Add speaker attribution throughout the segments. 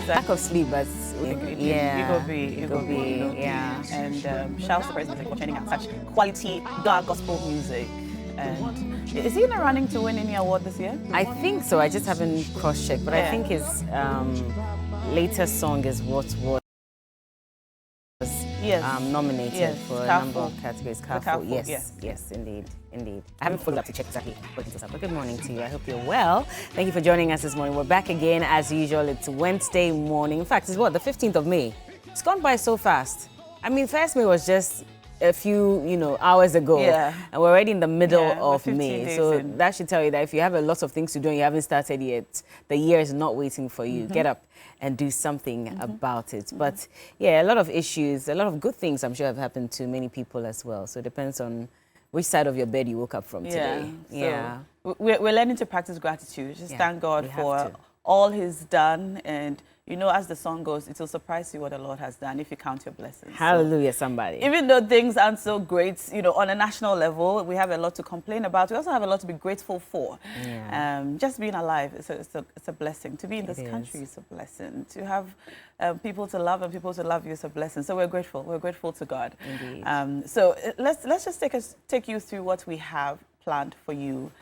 Speaker 1: lack of sleep, but
Speaker 2: It could be.
Speaker 1: yeah.
Speaker 2: And shouts to President for churning out such quality dark gospel music. And is he in the running to win any award this year?
Speaker 1: I think so. I just haven't cross-checked, but I think his latest song is what was nominated for a number of categories. Careful. Yes, indeed. I haven't followed up to check exactly what it is. But good morning to you. I hope you're well. Thank you for joining us this morning. We're back again as usual. It's Wednesday morning. In fact, it's the 15th of May. It's gone by so fast. I mean, 1st May was just a few, hours ago. Yeah. And we're already in the middle of May. So that should tell you that if you have a lot of things to do and you haven't started yet, the year is not waiting for you. Get up and do something about it. But yeah, a lot of issues, a lot of good things I'm sure have happened to many people as well. So it depends on which side of your bed you woke up from today.
Speaker 2: So we're learning to practice gratitude. Just thank God for all He's done. And as the song goes, it will surprise you what the Lord has done if you count your blessings.
Speaker 1: Hallelujah, somebody.
Speaker 2: Even though things aren't so great, on a national level, we have a lot to complain about. We also have a lot to be grateful for. Yeah. Just being alive, it's a blessing. To be in this country is a blessing. To have people to love and people to love you is a blessing. So we're grateful. We're grateful to God.
Speaker 1: Indeed.
Speaker 2: So let's just take you through what we have planned for you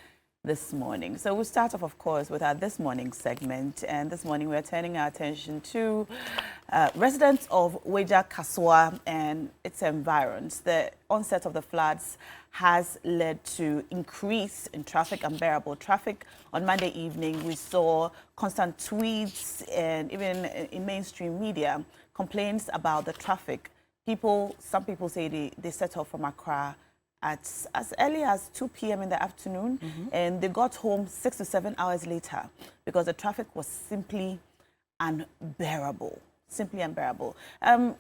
Speaker 2: this morning. So we'll start off, of course, with our This Morning segment. And this morning we're turning our attention to residents of Weija-kasoa and its environs. The onset of the floods has led to increase in traffic, unbearable traffic. On Monday evening, we saw constant tweets and even in mainstream media complaints about the traffic. Some people say they set off from Accra at as early as 2 p.m. in the afternoon, and they got home 6 to 7 hours later because the traffic was simply unbearable. The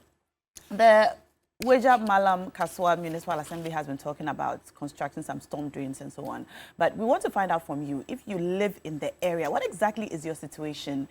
Speaker 2: Weija-kasoa Municipal Assembly has been talking about constructing some storm drains and so on. But we want to find out from you, if you live in the area, what exactly is your situation?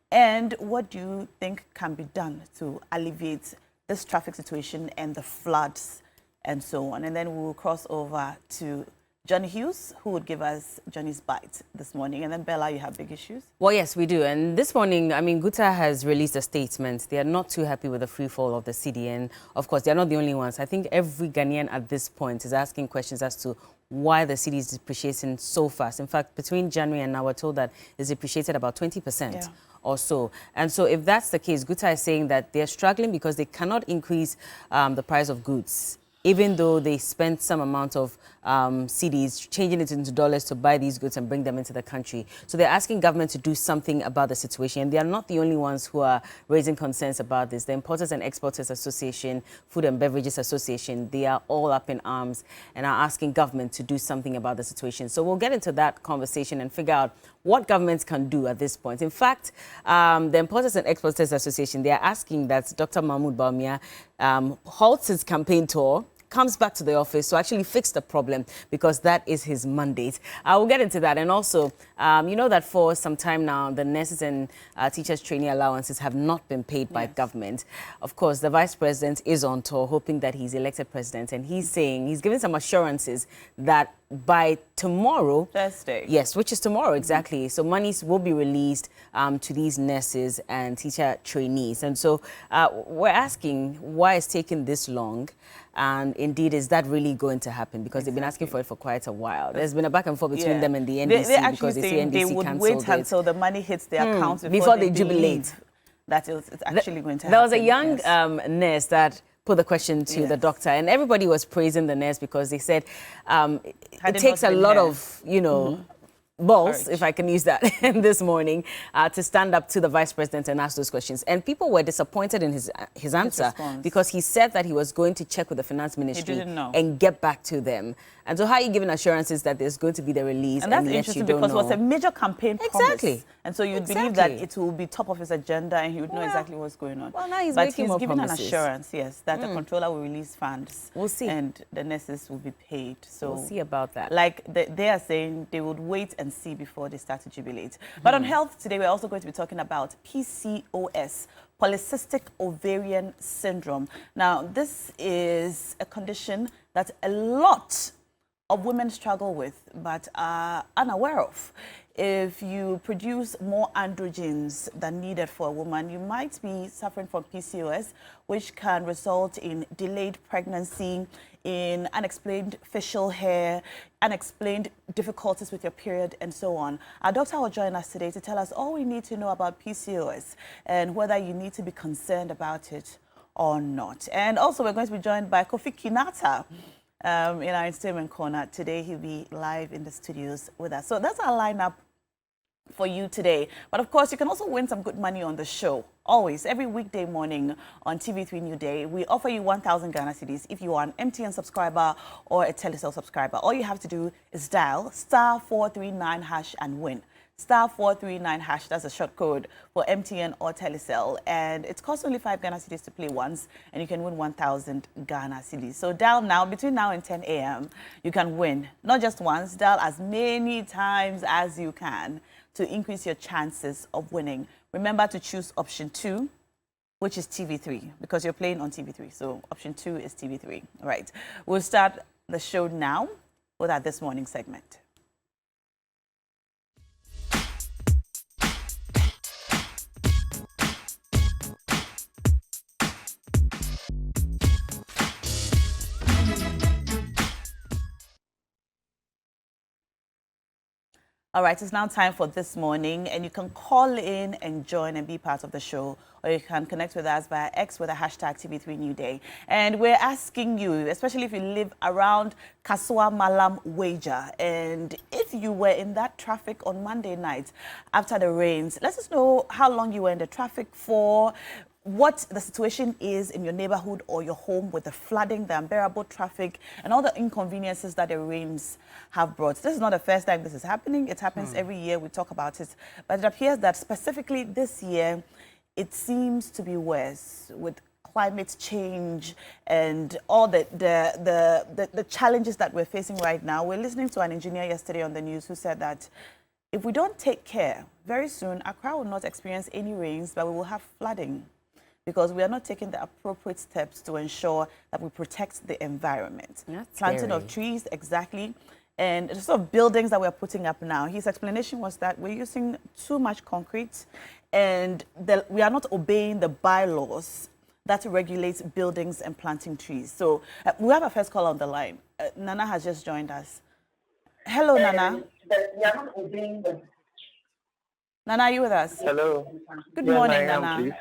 Speaker 2: And what do you think can be done to alleviate this traffic situation and the floods and so on? And then we will cross over to Johnny Hughes, who would give us Johnny's Bite this morning. And then, Bella, you have big issues?
Speaker 1: Well, yes, we do. And this morning, Guta has released a statement. They are not too happy with the free fall of the cedi. And, of course, they are not the only ones. I think every Ghanaian at this point is asking questions as to why the cedi is depreciating so fast. In fact, between January and now, we're told that it's depreciated about 20%. Or so. And so if that's the case, Guta is saying that they're struggling because they cannot increase the price of goods, even though they spent some amount of cedis, changing it into dollars to buy these goods and bring them into the country. So they're asking government to do something about the situation. And they are not the only ones who are raising concerns about this. The Importers and Exporters Association, Food and Beverages Association, they are all up in arms and are asking government to do something about the situation. So we'll get into that conversation and figure out what governments can do at this point. In fact, the Importers and Exporters Association, they are asking that Dr. Mahmoud Bawumia halts his campaign tour, comes back to the office to actually fix the problem, because that is his mandate. I will get into that. And also, you know that for some time now, the nurses and teachers training allowances have not been paid by government. Of course, the vice president is on tour, hoping that he's elected president. And he's saying, he's giving some assurances that by tomorrow,
Speaker 2: Thursday.
Speaker 1: Yes, which is tomorrow, exactly. So monies will be released to these nurses and teacher trainees. And so we're asking why it's taking this long. And indeed, is that really going to happen? Because they've been asking for it for quite a while. There's been a back and forth between them and the NDC because they say NDC
Speaker 2: they would wait until the money hits their accounts
Speaker 1: before they jubilate.
Speaker 2: That it's actually going to happen.
Speaker 1: There was a young nurse that put the question to the doctor, and everybody was praising the nurse because they said it takes a lot of, balls, courage, if I can use that, this morning, to stand up to the vice president and ask those questions. And people were disappointed in his answer because he said that he was going to check with the finance ministry and get back to them. And so how are you giving assurances that there's going to be the release?
Speaker 2: And that's interesting because it was a major campaign promise. And so you'd believe that it will be top of his agenda and he would know exactly what's going on.
Speaker 1: Well, now he's
Speaker 2: giving an assurance, that the controller will release funds.
Speaker 1: We'll see.
Speaker 2: And the nurses will be paid. So
Speaker 1: we'll see about that.
Speaker 2: Like they are saying, they would wait and see before they start to jubilate. But on health today, we're also going to be talking about PCOS, polycystic ovarian syndrome. Now, this is a condition that a lot of women struggle with but are unaware of. if you produce more androgens than needed for a woman, you might be suffering from PCOS, which can result in delayed pregnancy, in unexplained facial hair, unexplained difficulties with your period, and so on. Our doctor will join us today to tell us all we need to know about PCOS and whether you need to be concerned about it or not. And also, we're going to be joined by Kofi Kinata in our entertainment corner. Today, he'll be live in the studios with us. So that's our lineup for you today. But of course, you can also win some good money on the show. Always, every weekday morning on TV3 New Day, we offer you 1,000 Ghana cedis if you are an MTN subscriber or a Telecel subscriber. All you have to do is dial *439# and win. *439#, that's a short code for MTN or Telecel. And it costs only 5 Ghana cedis to play once, and you can win 1,000 Ghana cedis. So dial now, between now and 10 a.m., you can win. Not just once, dial as many times as you can to increase your chances of winning. Remember to choose option 2, which is TV3, because you're playing on TV3. So option 2 is TV3. All right. We'll start the show now with our This Morning segment. All right, it's now time for This Morning, and you can call in and join and be part of the show, or you can connect with us via X with a hashtag TV3 New Day. And we're asking you, especially if you live around Kasoa, Malam, Weija, and if you were in that traffic on Monday night after the rains, let us know how long you were in the traffic for, what the situation is in your neighborhood or your home with the flooding, the unbearable traffic, and all the inconveniences that the rains have brought. This is not the first time this is happening. It happens every year. We talk about it. But it appears that specifically this year, it seems to be worse with climate change and all the challenges that we're facing right now. We're listening to an engineer yesterday on the news who said that if we don't take care, very soon, Accra will not experience any rains, but we will have flooding, because we are not taking the appropriate steps to ensure that we protect the environment.
Speaker 1: That's
Speaker 2: Planting
Speaker 1: scary.
Speaker 2: of trees, exactly, and the sort of buildings that we're putting up now. His explanation was that we're using too much concrete, and we are not obeying the bylaws that regulates buildings and planting trees. So we have a first call on the line. Nana has just joined us. Hello, Nana.
Speaker 3: We are not obeying the...
Speaker 2: Nana, are you with us?
Speaker 3: Hello.
Speaker 2: Good
Speaker 3: Yes,
Speaker 2: morning,
Speaker 3: I am,
Speaker 2: Nana.
Speaker 3: please.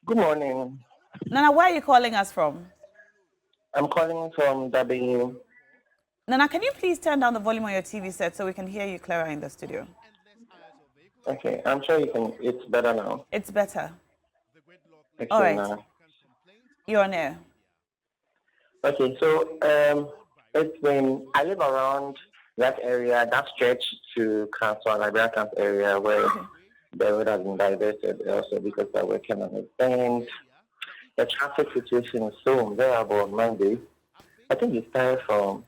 Speaker 3: Good morning.
Speaker 2: Nana, where are you calling us from?
Speaker 3: I'm calling from W.
Speaker 2: Nana, can you please turn down the volume on your TV set so we can hear you clearer in the studio?
Speaker 3: Okay, I'm sure you can. It's better now.
Speaker 2: It's better.
Speaker 3: Okay,
Speaker 2: All right.
Speaker 3: now.
Speaker 2: You're on air.
Speaker 3: Okay, so it's when I live around that area, that stretch to Kasoa, Liberia Camp area, where the road has been diverted also because they're working on it. And the traffic situation is so unbearable on Monday. I think it started from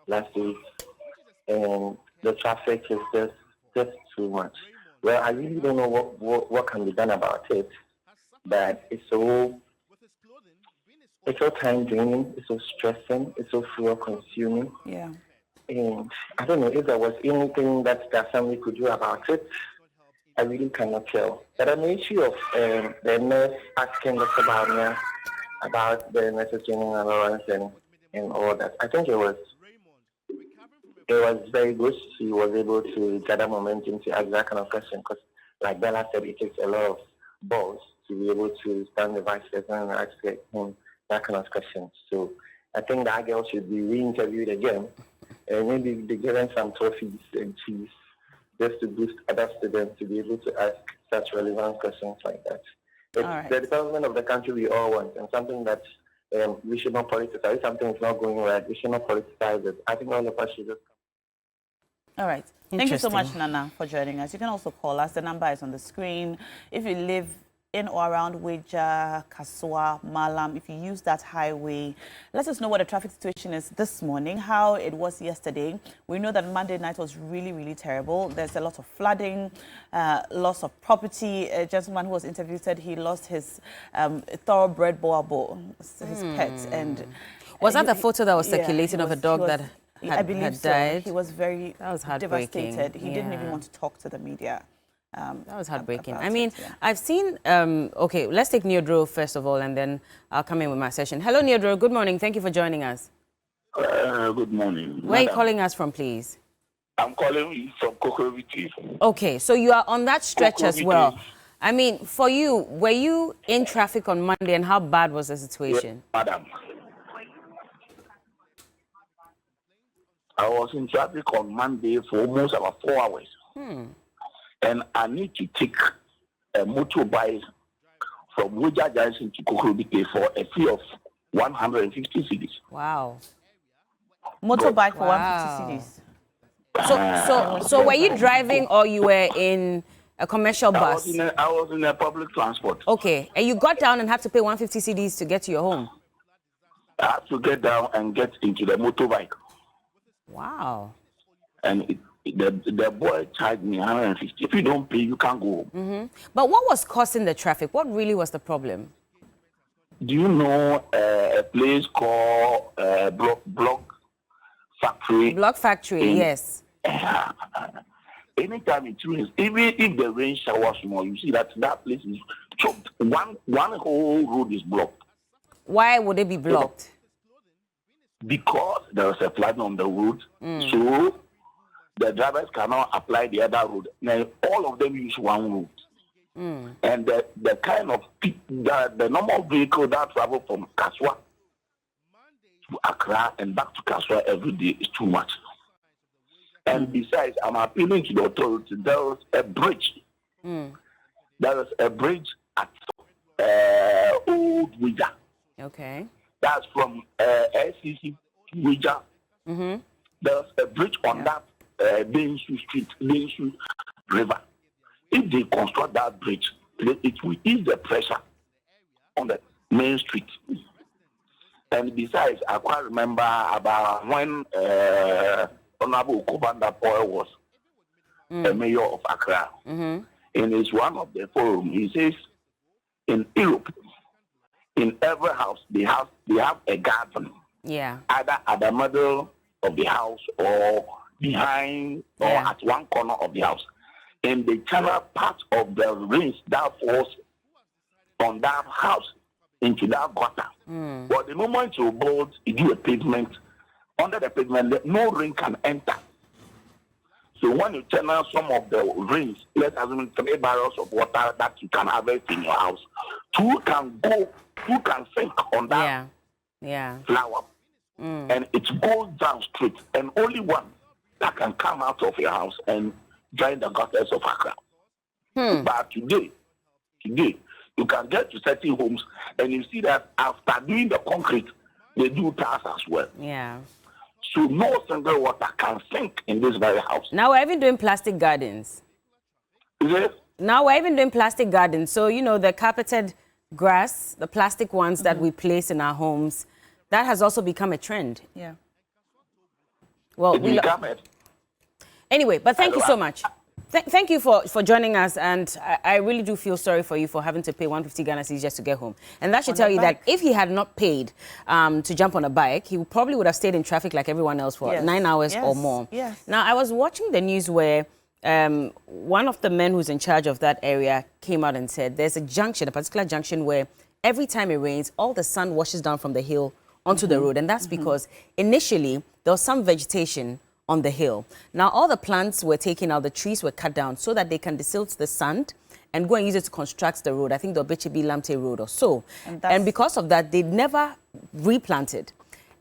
Speaker 3: last week, and the traffic is just too much. Well, I really don't know what can be done about it, but it's so time draining, it's so stressing, it's so fuel consuming.
Speaker 2: Yeah.
Speaker 3: And I don't know if there was anything that the family could do about it. I really cannot tell. But on the issue of the nurse asking Dr. Barnia about the nurses training allowance and all that, I think it was very good. She was able to gather momentum to ask that kind of question, because, like Bella said, it takes a lot of balls to be able to stand the vice president and ask him that kind of question. So I think that girl should be re-interviewed again, and maybe be given some trophies and cheese, just to boost other students to be able to ask such relevant questions like that. It's the development of the country we all want, and something that we should not politicize. If something is not going right, we should not politicize it. I think all of us should just...
Speaker 2: All right. Thank you so much, Nana, for joining us. You can also call us. The number is on the screen. If you live in or around Weija-kasoa, Malam, if you use that highway, let us know what the traffic situation is this morning, how it was yesterday. We know that Monday night was really, really terrible. There's a lot of flooding, loss of property. A gentleman who was interviewed said he lost his thoroughbred boabo, his pet. And
Speaker 1: was that the photo that was circulating of a dog that
Speaker 2: I believe
Speaker 1: had
Speaker 2: so.
Speaker 1: died.
Speaker 2: He was very
Speaker 1: That was heartbreaking.
Speaker 2: devastated. He didn't even
Speaker 1: Yeah.
Speaker 2: want to talk to the media.
Speaker 1: That was heartbreaking.
Speaker 2: About
Speaker 1: I mean,
Speaker 2: it, yeah.
Speaker 1: I've seen, okay, let's take Neodro first of all, and then I'll come in with my session. Hello, Neodro. Good morning. Thank you for joining us.
Speaker 4: Good morning.
Speaker 1: Where are you calling us from, please?
Speaker 4: I'm calling you from Kokorobiti.
Speaker 1: Okay, so you are on that stretch as
Speaker 4: Kokorobiti.
Speaker 1: well. I mean, for you, were you in traffic on Monday, and how bad was the situation?
Speaker 4: Madam. I was in traffic on Monday for almost about 4 hours. And I need to take a motorbike from Weija to Kokorobiti for a fee of 150 cedis.
Speaker 1: Wow.
Speaker 2: Motorbike for
Speaker 1: Wow.
Speaker 2: 150 cedis.
Speaker 1: So were you driving or you were in a commercial
Speaker 4: I
Speaker 1: bus?
Speaker 4: was in a public transport.
Speaker 1: Okay, and you got down and had to pay 150 cedis to get to your home?
Speaker 4: I had to get down and get into the motorbike.
Speaker 1: Wow.
Speaker 4: And the boy charged me 150. If you don't pay, you can't go home.
Speaker 1: But what was causing the traffic? What really was the problem?
Speaker 4: Do you know a place called Block Factory?
Speaker 1: Block Factory, yes.
Speaker 4: Anytime it rains, even if the rain showers more, you see that place is choked. One whole road is blocked.
Speaker 1: Why would it be blocked?
Speaker 4: Because there is a flood on the road, so the drivers cannot apply the other road. Now, all of them use one road. And the kind of the normal vehicle that travel from Kasoa to Accra and back to Kasoa every day is too much. And besides, I'm appealing to the authorities. There is a bridge. There is a bridge at Old Weija.
Speaker 1: Okay.
Speaker 4: That's from SCC to Weija. There's a bridge on that Densu River. If they construct that bridge, it will ease the pressure on the main street. And besides, I quite remember about when Honorable Kobanda Poy was the mayor of Accra. In his one of the forum, he says, in Europe, in every house, they have a garden.
Speaker 1: Yeah.
Speaker 4: Either at the middle of the house or behind or at one corner of the house. And they channel part of the rains that falls on that house into that gutter. But the moment you build, you do a pavement, under the pavement, no rain can enter. So when you channel some of the rains, let's assume 3 barrels of water that you can harvest in your house, 2 can sink on that flower. And it goes down straight, and only one that can come out of your house and join the gutters of Accra. But today, you can get to certain homes, and you see that after doing the concrete, they do tiles as well.
Speaker 1: Yeah.
Speaker 4: So no single water can sink in this very house.
Speaker 1: Now we're even doing plastic gardens.
Speaker 4: Is it?
Speaker 1: Now we're even doing plastic gardens. So, you know, the carpeted grass, the plastic ones that we place in our homes, that has also become a trend.
Speaker 2: Yeah.
Speaker 1: Well,
Speaker 4: It become it.
Speaker 1: anyway, but thank you so much. Thank you for joining us, and I really do feel sorry for you for having to pay 150 Ghana cedis just to get home. And that should tell you that if he had not paid to jump on a bike, he probably would have stayed in traffic like everyone else for 9 hours or more.
Speaker 2: Yes.
Speaker 1: Now, I was watching the news where one of the men who's in charge of that area came out and said there's a particular junction where every time it rains, all the sun washes down from the hill onto the road. And that's because initially there was some vegetation on the hill. Now, all the plants were taken out, the trees were cut down so that they can desilt the sand and go and use it to construct the road. I think the Obechebi Lamte Road or so. And because of that, they never replanted.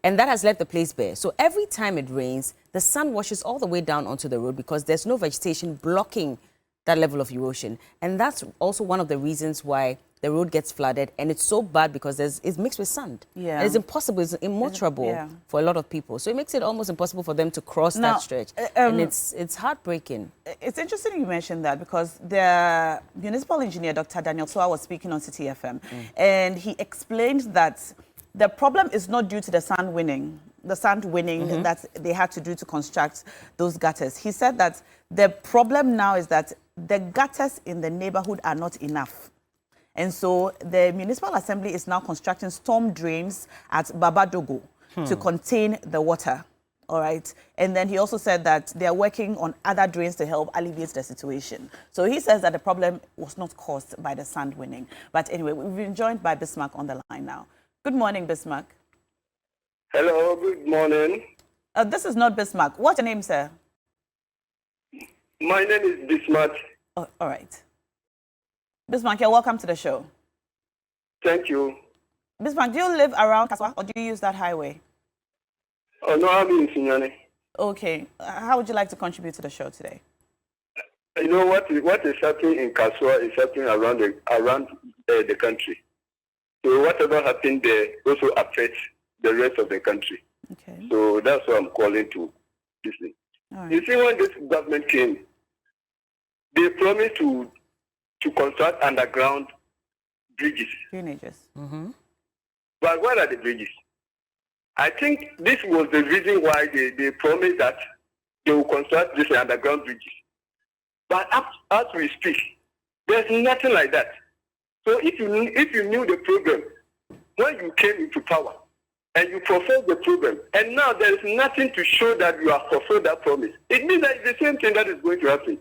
Speaker 1: And that has left the place bare. So every time it rains, the sun washes all the way down onto the road because there's no vegetation blocking that level of erosion. And that's also one of the reasons why the road gets flooded, and it's so bad because it's mixed with sand. Yeah. And it's impossible, it's immotorable for a lot of people. So it makes it almost impossible for them to cross that stretch. And it's heartbreaking.
Speaker 2: It's interesting you mentioned that because the municipal engineer, Dr. Daniel Soa, was speaking on City FM, and he explained that the problem is not due to the sand winning that they had to do to construct those gutters. He said that the problem now is that the gutters in the neighborhood are not enough. And so the Municipal Assembly is now constructing storm drains at Babadogo to contain the water All right. And then he also said that they are working on other drains to help alleviate the situation. So he says that the problem was not caused by the sand winning. But anyway, we've been joined by Bismarck on the line now. Good morning, Bismarck.
Speaker 5: Hello, good morning.
Speaker 2: This is not Bismarck. What's your name, sir?
Speaker 5: My name is Bismarck.
Speaker 2: Oh, all right. Bismarck, you're welcome to the show.
Speaker 5: Thank you.
Speaker 2: Bismarck, do you live around Weija-kasoa or do you use that highway?
Speaker 5: Oh, no, I'm in Sinyane.
Speaker 2: Okay. How would you like to contribute to the show today?
Speaker 5: You know what is happening in Kasoa is happening around the country. So whatever happened there also affects the rest of the country.
Speaker 2: Okay.
Speaker 5: So that's why I'm calling to listen.
Speaker 2: Right.
Speaker 5: You see, when this government came, they promised to construct underground bridges.
Speaker 2: Drainages.
Speaker 1: Mm-hmm.
Speaker 5: But where are the bridges? I think this was the reason why they promised that they will construct these underground bridges. But as we speak, there's nothing like that. So if you knew the problem when you came into power and you fulfilled the program, and now there is nothing to show that you have fulfilled that promise, it means that it's the same thing that is going to happen.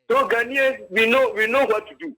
Speaker 5: So Ghanaians, we know what to do.